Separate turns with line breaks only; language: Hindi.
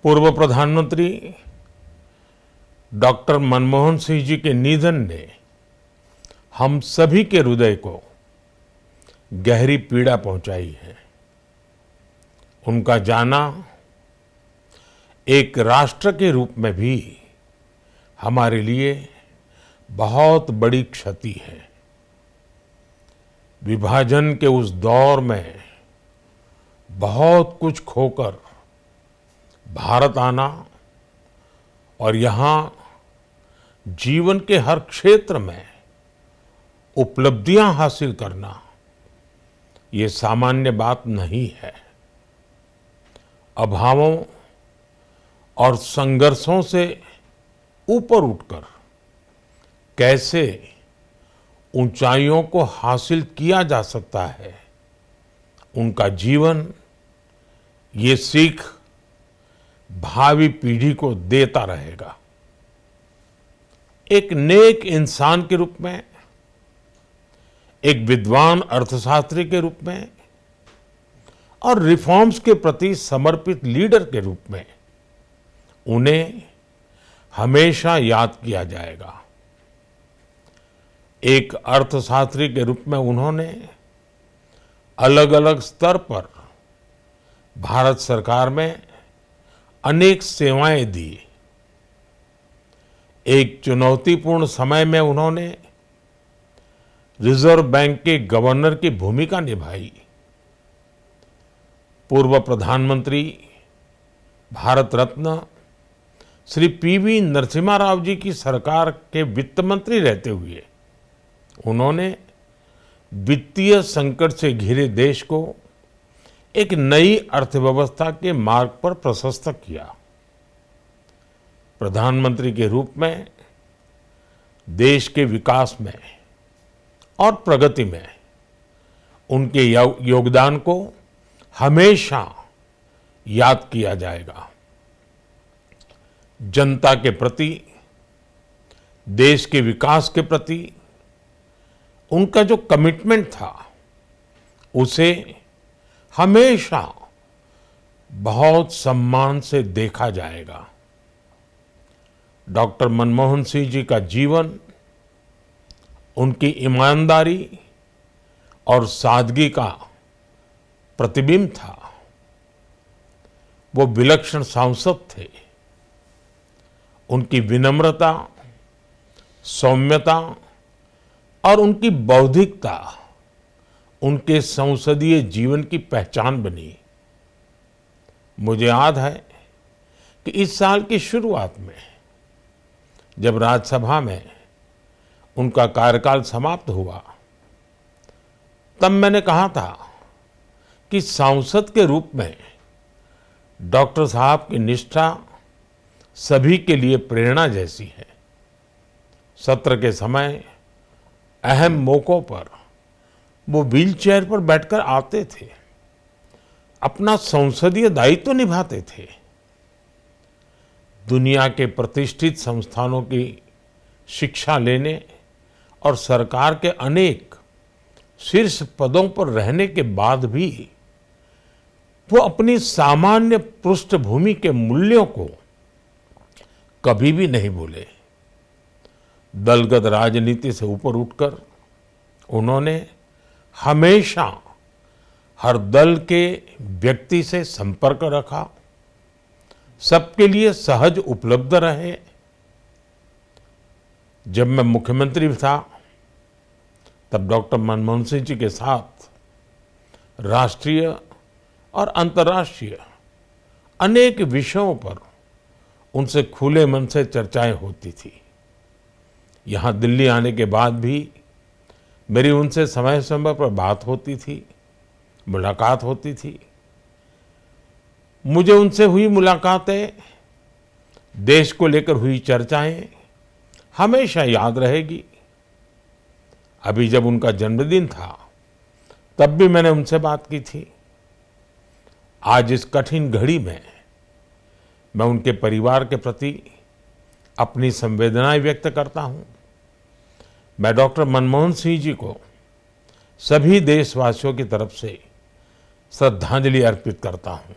पूर्व प्रधानमंत्री डॉक्टर मनमोहन सिंह जी के निधन ने हम सभी के हृदय को गहरी पीड़ा पहुंचाई है। उनका जाना एक राष्ट्र के रूप में भी हमारे लिए बहुत बड़ी क्षति है। विभाजन के उस दौर में बहुत कुछ खोकर भारत आना और यहाँ जीवन के हर क्षेत्र में उपलब्धियां हासिल करना ये सामान्य बात नहीं है। अभावों और संघर्षों से ऊपर उठकर कैसे ऊंचाइयों को हासिल किया जा सकता है, उनका जीवन ये सीख भावी पीढ़ी को देता रहेगा। एक नेक इंसान के रूप में, एक विद्वान अर्थशास्त्री के रूप में और रिफॉर्म्स के प्रति समर्पित लीडर के रूप में उन्हें हमेशा याद किया जाएगा। एक अर्थशास्त्री के रूप में उन्होंने अलग अलग स्तर पर भारत सरकार में अनेक सेवाएं दी। एक चुनौतीपूर्ण समय में उन्होंने रिजर्व बैंक के गवर्नर की भूमिका निभाई। पूर्व प्रधानमंत्री भारत रत्न श्री पीवी नरसिम्हा राव जी की सरकार के वित्त मंत्री रहते हुए उन्होंने वित्तीय संकट से घिरे देश को एक नई अर्थव्यवस्था के मार्ग पर प्रशस्त किया। प्रधानमंत्री के रूप में देश के विकास में और प्रगति में उनके योगदान को हमेशा याद किया जाएगा। जनता के प्रति, देश के विकास के प्रति उनका जो कमिटमेंट था उसे हमेशा बहुत सम्मान से देखा जाएगा। डॉक्टर मनमोहन सिंह जी का जीवन उनकी ईमानदारी और सादगी का प्रतिबिंब था। वो विलक्षण सांसद थे। उनकी विनम्रता, सौम्यता और उनकी बौद्धिकता उनके संसदीय जीवन की पहचान बनी। मुझे याद है कि इस साल की शुरुआत में जब राज्यसभा में उनका कार्यकाल समाप्त हुआ, तब मैंने कहा था कि सांसद के रूप में डॉक्टर साहब की निष्ठा सभी के लिए प्रेरणा जैसी है। सत्र के समय अहम मौकों पर वो व्हीलचेयर पर बैठकर आते थे, अपना संसदीय दायित्व निभाते थे। दुनिया के प्रतिष्ठित संस्थानों की शिक्षा लेने और सरकार के अनेक शीर्ष पदों पर रहने के बाद भी वो अपनी सामान्य पृष्ठभूमि के मूल्यों को कभी भी नहीं भूले। दलगत राजनीति से ऊपर उठकर उन्होंने हमेशा हर दल के व्यक्ति से संपर्क रखा, सबके लिए सहज उपलब्ध रहे। जब मैं मुख्यमंत्री था तब डॉक्टर मनमोहन सिंह जी के साथ राष्ट्रीय और अंतर्राष्ट्रीय अनेक विषयों पर उनसे खुले मन से चर्चाएं होती थी। यहाँ दिल्ली आने के बाद भी मेरी उनसे समय समय पर बात होती थी, मुलाकात होती थी। मुझे उनसे हुई मुलाकातें, देश को लेकर हुई चर्चाएं हमेशा याद रहेगी। अभी जब उनका जन्मदिन था तब भी मैंने उनसे बात की थी। आज इस कठिन घड़ी में मैं उनके परिवार के प्रति अपनी संवेदनाएं व्यक्त करता हूं। मैं डॉक्टर मनमोहन सिंह जी को सभी देशवासियों की तरफ से श्रद्धांजलि अर्पित करता हूं।